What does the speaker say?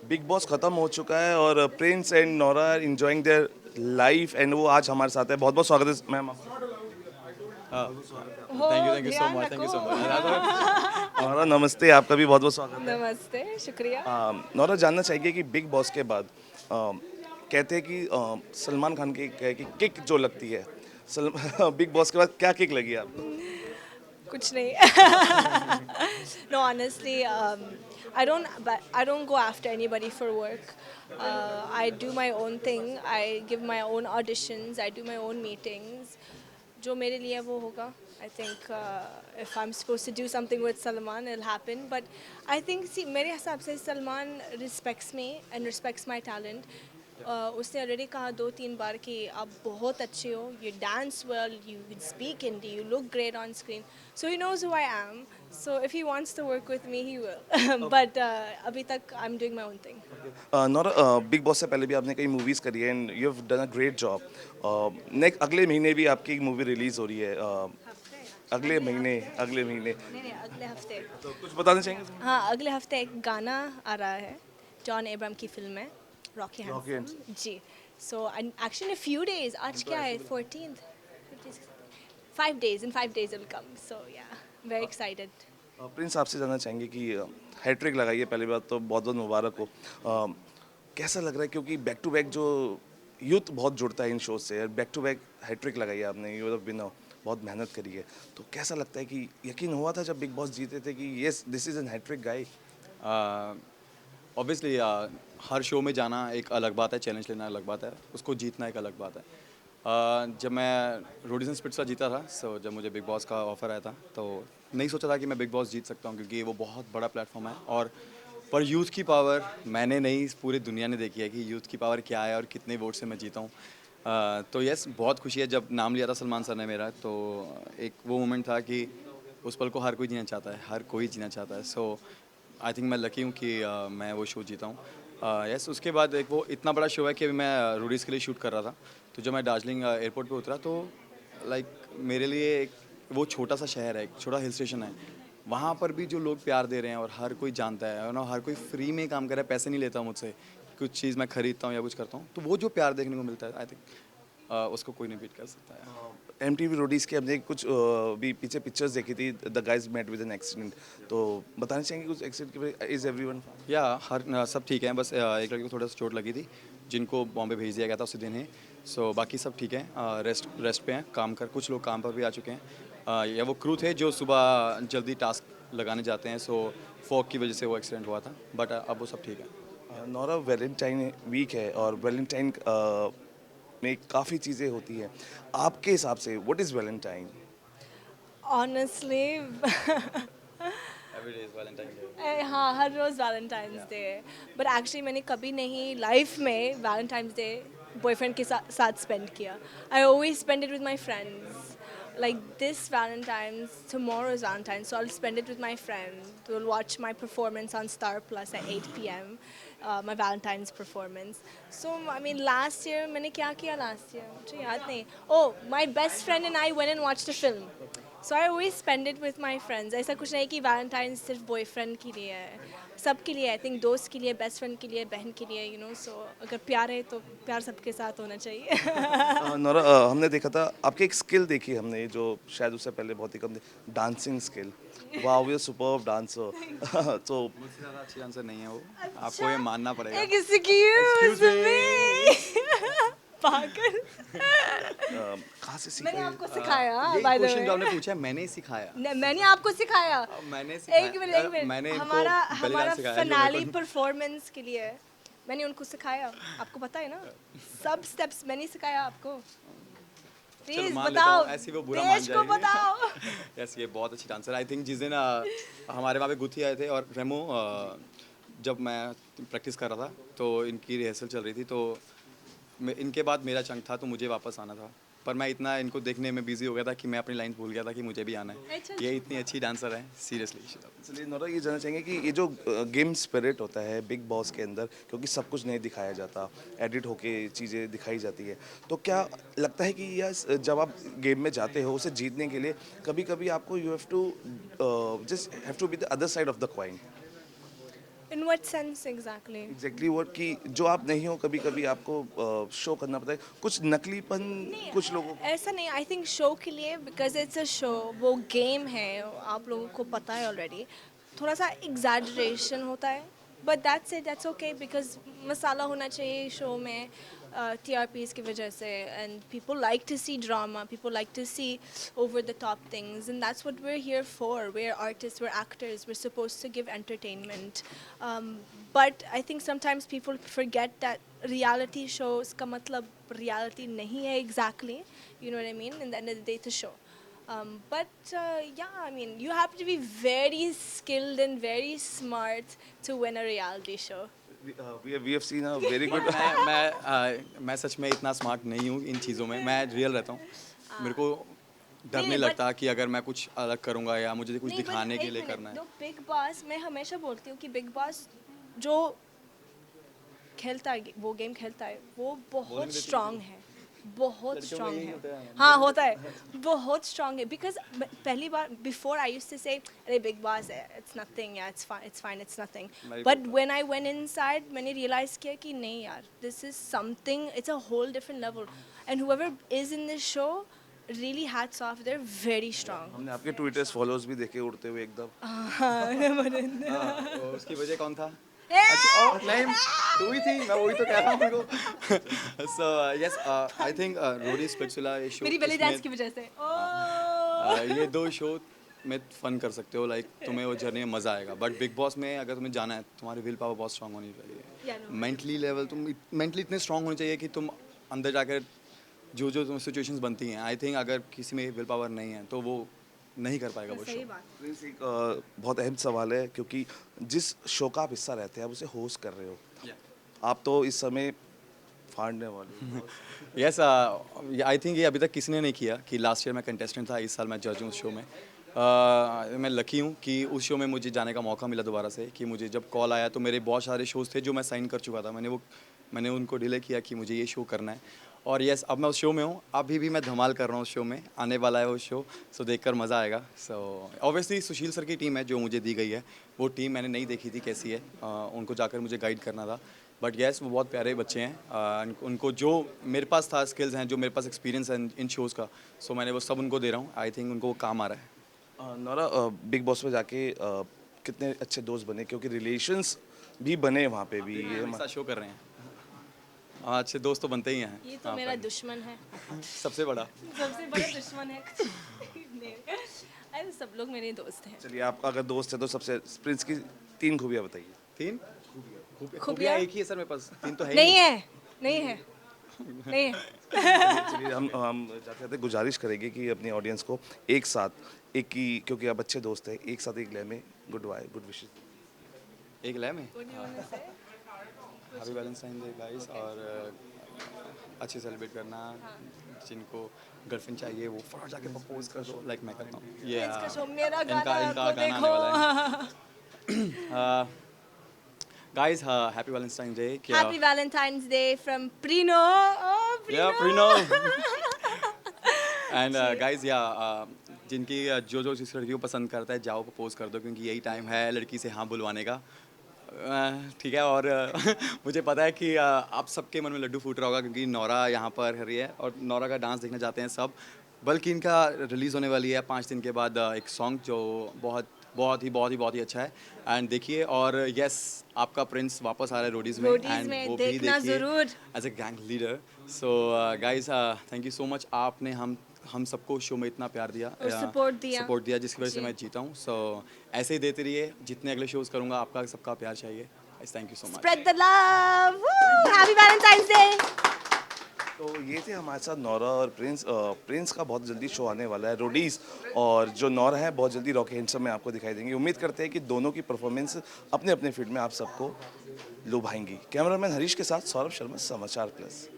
Big boss खत्म हो चुका है और Prince and Nora are enjoying their life and वो आज हमारे साथ है। बहुत बहुत स्वागत है मैम आपका। हो थैंक यू सो ध्यान मच, थैंक यू रखो। So much. नोरा नमस्ते, आपका भी बहुत बहुत स्वागत है। नमस्ते, शुक्रिया। नोरा जानना चाहिए कि बिग बॉस के बाद कहते हैं कि सलमान खान की किक जो लगती है बिग बॉस के बाद क्या किक लगी आपको? कुछ नहीं। No, honestly, I don't go after anybody for work. I do my own thing. I give my own auditions. I do my own meetings. जो मेरे लिए वो होगा. I think if I'm supposed to do something with Salman, it'll happen. But I think, see, मेरे हिसाब से Salman respects me and respects my talent. उसने already कहा 2-3 बार कि आप बहुत अच्छे हो, you dance well, you can speak Hindi, you look great on screen, so he knows who I am, so if he wants to work with me he will, but अभी तक I am doing my own thing. Nora, Bigg Boss से पहले भी आपने कई movies करी है and you have done a great job. Next अगले महीने भी आपकी एक मूवी रिलीज़ हो रही है। अगले महीने नहीं नहीं, अगले हफ्ते. तो कुछ बताना चाहेंगे? हाँ, अगले हफ्ते एक गाना आ रहा है, जॉन एब्राहम की फिल्म है, रॉकी Rocky हैंडसम जी. सो एक्चुअली फ्यू डेज, आज क्या है, 14th, 5 days, in 5 days it will come, so yeah, very excited. Prince, आपसे जानना चाहेंगे कि हैट्रिक लगाई है, पहली बात तो बहुत बहुत मुबारक हो। कैसा लग रहा है क्योंकि बैक टू बैक जो यूथ बहुत जुड़ता है इन शोज से, बैक टू बैक हैट्रिक लगाई है आपने, यू हैव बीन बहुत मेहनत करी है, तो कैसा लगता है कि यकीन हुआ था जब बिग बॉस जीते थे कि yes this is an hattrick guy? Obviously हर शो में जाना एक अलग बात है, चैलेंज लेना अलग बात है, उसको जीतना एक अलग बात है। जब मैं रोडीज एंड स्पिट्स का जीता था, सो जब मुझे बिग बॉस का ऑफर आया था तो नहीं सोचा था कि मैं बिग बॉस जीत सकता हूँ, क्योंकि वो बहुत बड़ा प्लेटफॉर्म है। और पर यूथ की पावर मैंने नहीं, पूरी दुनिया ने देखी है कि यूथ की पावर क्या है और कितने वोट से मैं जीता हूँ। तो यस, बहुत खुशी है। जब नाम लिया था सलमान सर ने मेरा, तो एक वो मोमेंट था कि उस पल को हर कोई जीना चाहता है, हर कोई जीना चाहता है। सो आई थिंक मैं लकी हूँ कि मैं वो शो जीता हूँ। यस, उसके बाद एक वो इतना बड़ा शो है कि अभी मैं रूडीज़ के लिए शूट कर रहा था, तो जब मैं दार्जिलिंग एयरपोर्ट पे उतरा तो लाइक मेरे लिए एक वो छोटा सा शहर है, एक छोटा हिल स्टेशन है, वहाँ पर भी जो लोग प्यार दे रहे हैं और हर कोई जानता है ना, हर कोई फ्री में काम कर रहा है, पैसे नहीं लेता मुझसे, कुछ चीज़ मैं खरीदता हूँ या कुछ करता हूँ, तो वो जो प्यार देखने को मिलता है, आई थिंक उसको कोई नहीं बीट कर सकता है। MTV रोडीज के हमने कुछ भी पीछे पिक्चर्स देखी थी, the guys met with an accident, तो बताना चाहेंगे कुछ एक्सीडेंट के बारे? Is everyone? या हर सब ठीक है, बस एक लड़के को थोड़ा सा चोट लगी थी, जिनको बॉम्बे भेज दिया गया था उसी दिन ही। सो बाकी सब ठीक है, रेस्ट पे हैं, काम कर, कुछ लोग काम पर भी आ चुके हैं। या वो क्रू थे जो सुबह जल्दी टास्क लगाने जाते हैं, सो फॉग की वजह से वो एक्सीडेंट हुआ था, बट अब वो सब ठीक है। नॉरा, वैलेंटाइन वीक है और वैलेंटाइन में काफ़ी चीज़ें होती हैं, आपके हिसाब से what is Valentine? Honestly, every day is Valentine day. हाँ, हर रोज़ वैलेंटाइंस डे है, बट एक्चुअली मैंने कभी नहीं लाइफ में वैलेंटाइंस डे बॉयफ्रेंड के साथ स्पेंड किया. I always spend it with my friends. Like this Valentine's, tomorrow is Valentine's, so I'll spend it with my friend. We'll watch my performance on Star Plus at 8 p.m. My Valentine's performance. So I mean, last year मैंने क्या किया last year? मुझे याद नहीं. Oh, my best friend and I went and watched a film. So I always spend it with my friends. ऐसा कुछ नहीं कि वैलेंटाइंस सिर्फ बॉयफ्रेंड के लिए है, सबके लिए. आई थिंक दोस्त के लिए, बेस्ट फ्रेंड के लिए, बहन के लिए, यू नो. सो अगर प्यार है तो प्यार सबके साथ होना चाहिए. नॉरा, हमने देखा था आपकी एक स्किल देखी हमने जो शायद उससे पहले बहुत ही कम थी, dancing skill. Wow, you superb dancer. तो मुझसे ज़्यादा अच्छी आंसर नहीं है वो, आपको ये मानना पड़ेगा। एक्सक्यूज Excuse मी. पागल. कहाँ से सीखा मैंने ये? आपको सिखाया, ये बाय द क्वेश्चन जो वे. आपने पूछा है, मैंने ही सिखाया। मैंने आपको सिखाया. मैंने सिखाया। एक मिनट, एक मैंने मिनट. इनको हमारा belly हमारा dance सिखाया जो मेरे फिनाली को- परफॉर्मेंस के लिए मैंने उनको सिखाया. आपको पता है ना, सब स्टेप्स मैंने सिखाया आपको. चलो प्लीज मान लेता बताओ, हूँ, ऐसी वो बुरा मान देश को जाएगी। बताओ. यस, ये बहुत अच्छी डांसर। आई थिंक जिस दिन हमारे वहाँ पे गुथी आए थे और रेमो, जब मैं प्रैक्टिस कर रहा था तो इनकी रिहर्सल चल रही थी, तो इनके बाद मेरा चंक था, तो मुझे वापस आना था, पर मैं इतना इनको देखने में बिजी हो गया था कि मैं अपनी लाइन भूल गया था कि मुझे भी आना है। अच्छा. ये इतनी अच्छी डांसर है, सीरियसली। चलिए नोरा, ये जानना चाहेंगे कि ये जो गेम स्पिरिट होता है बिग बॉस के अंदर, क्योंकि सब कुछ नहीं दिखाया जाता, एडिट होके चीज़ें दिखाई जाती है, तो क्या लगता है कि यस जब आप गेम में जाते हो उसे जीतने के लिए कभी कभी आपको you have to just have to be the other side of the coin? In what sense exactly? Exactly word कि जो आप नहीं हो, कभी कभी आपको शो करना पड़ता है, कुछ नकलीपन कुछ लोगों को। ऐसा नहीं, आई थिंक शो के लिए, बिकॉज इट्स अ शो, वो गेम है, आप लोगों को पता है ऑलरेडी, थोड़ा सा एग्जैजरेशन होता है, but that's it, that's okay, because masala होना चाहिए शो में TRPs की वजह से, and people like to see drama, people like to see over the top things, and that's what we're here for. We're artists, we're actors, we're supposed to give entertainment. But I think sometimes people forget that reality shows का मतलब reality नहीं है exactly, you know what I mean? In the end of the day, it's a show. But yeah, I mean, you have to be very skilled and very smart to win a reality show. We have seen a very good. मैं सच में इतना smart नहीं हूँ इन चीज़ों में, मैं real रहता हूँ। मेरे को डर नहीं but- लगता कि अगर मैं कुछ अलग करूँगा या मुझे कुछ नहीं, but दिखाने के एक लिए minute, करना है। no, बिग बॉस, मैं हमेशा बोलती हूँ कि बिग बॉस जो खेलता है, वो गेम खेलता है, वो बहुत स्ट्रांग है, बहुत स्ट्रांग है। हाँ, होता है, बहुत स्ट्रांग है, बिकॉज पहली बार before I used to say अरे बिग बॉस है, इट्स नथिंग, या इट्स फाइन, इट्स नथिंग, मैं भी बट बोलता व्हेन आई वेंट इनसाइड, मैंने रियलाइज किया कि नहीं यार, this is something, it's a whole different level, and whoever is in this show, really hats off, they're very strong. हमने आपके ट्विटर्स फॉलोअर्स भी देखे उड़ते हुए एकदम। तो उसकी वजह कौन था? अच्छा, ओ नहीं, तू ही थी, मैं वही तो कह रहा हूँ उनको। So yes, I think roadie Splitsvilla ये शो मेरी बेली डांस की वजह से। ये दो शो में फन कर सकते हो, लाइक तुम्हें वो जर्नी में मज़ा आएगा, बट बिग बॉस में अगर तुम्हें जाना है, तुम्हारी विल पावर बहुत स्ट्रांग होनी चाहिए। Yeah, no. मेंटली लेवल तुम मेंटली इतने स्ट्रांग होने चाहिए कि तुम अंदर जाकर जो जो तुम सिचुएशंस बनती हैं, आई थिंक अगर किसी में विल पावर नहीं है तो वो नहीं कर पाएगा वो सही शो। बात। प्रिंस, एक बहुत अहम सवाल है, क्योंकि जिस शो का आप हिस्सा रहते हैं, आप उसे होस्ट कर रहे हो, आप तो इस समय फाड़ने वाले हो। यस, आई थिंक ये अभी तक किसी ने नहीं किया कि लास्ट ईयर मैं कंटेस्टेंट था, इस साल मैं जज हूँ उस शो में। मैं लकी हूँ कि उस शो में मुझे जाने का मौका मिला दोबारा से, कि मुझे जब कॉल आया तो मेरे बहुत सारे शोज़ थे जो मैं साइन कर चुका था, मैंने उनको डिले किया कि मुझे ये शो करना है, और यस अब मैं उस शो में हूँ, अभी भी मैं धमाल कर रहा हूँ उस शो में, आने वाला है वो शो, सो देखकर मज़ा आएगा। सो ऑब्वियसली सुशील सर की टीम है जो मुझे दी गई है, वो टीम मैंने नहीं देखी थी कैसी है, उनको जाकर मुझे गाइड करना था, बट यस वो बहुत प्यारे बच्चे हैं, उनको जो मेरे पास था स्किल्स हैं, जो मेरे पास एक्सपीरियंस है इन शोज़ का, सो मैंने वो सब उनको दे रहा हूँ, आई थिंक उनको वो काम आ रहा है। नौरा, बिग बॉस में जाके कितने अच्छे दोस्त बने, क्योंकि रिलेशंस भी बने वहाँ पे भी। ये हमारे साथ शो कर रहे हैं, अच्छे दोस्त तो बनते ही हैं। ये तो हाँ, मेरा पर दुश्मन है, सबसे बड़ा। सबसे बड़ा दुश्मन है। अरे सब लोग मेरे दोस्त हैं। चलिए, आप अगर दोस्त है तो सबसे प्रिंस की 3 खूबियाँ बताइए। 3 खूबियाँ? खूबियाँ एक ही है सर मेरे पास, 3 तो है ही नहीं है, नहीं है, नहीं है। चलिए, हम जाते जाते गुजारिश करेंगे कि अपनी ऑडियंस को एक साथ एक ही, क्योंकि आप अच्छे दोस्त हैं, एक साथ एक लय में गुड बाय, गुड विशेस। एक लय में What do you wanna say? Happy Valentine day guys, और अच्छे सेलिब्रेट करना, जिनको गर्लफ्रेंड चाहिए वो फटाफट जाके प्रपोज कर दो, लाइक मैं करता हूँ ये। इसका शो, मेरा इनका गाना इनका को गाना आने वाला देखो। है। Guys happy Valentine day. क्या Happy Valentine's Day from Prino. Oh, Prino. या प्रीनो एंड गाइस या जिनकी जो जो जिस लड़की को पसंद करता है, जाओ प्रपोज कर दो, क्योंकि यही टाइम है लड़की से हाँ बुलवाने का। ठीक है, और मुझे पता है कि आप सबके मन में लड्डू फूट रहा होगा, क्योंकि नौरा यहाँ पर है रही है और नौरा का डांस देखना चाहते हैं सब, बल्कि इनका रिलीज़ होने वाली है 5 दिन के बाद एक सॉन्ग जो बहुत ही अच्छा है, एंड देखिए। और यस, आपका प्रिंस वापस आ रहा है रोडीज़ में, रोडीज़ एंड में वो भी देखना देखिए ज़रूर। As a gang leader. So guys thank you so much, आपने हम सबको शो में इतना प्यार दिया और support दिया। जिसकी वजह से जी। मैं जीता हूँ। सो ऐसे ही देते रहिए, जितने अगले शोज़ करूँगा आपका सबका प्यार चाहिए। Thank you so much. Spread the love. Woo! Happy Valentine's Day. तो ये थे हमारे साथ नौरा और प्रिंस। प्रिंस का बहुत जल्दी शो आने वाला है रोडीज़, और जो नौरा है बहुत जल्दी रॉकी हैंडसम में आपको दिखाई देंगे। उम्मीद करते हैं कि दोनों की परफॉर्मेंस अपने अपने फील्ड में आप सबको लुभाएंगी। कैमरामैन हरीश के साथ सौरभ शर्मा, समाचार प्लस।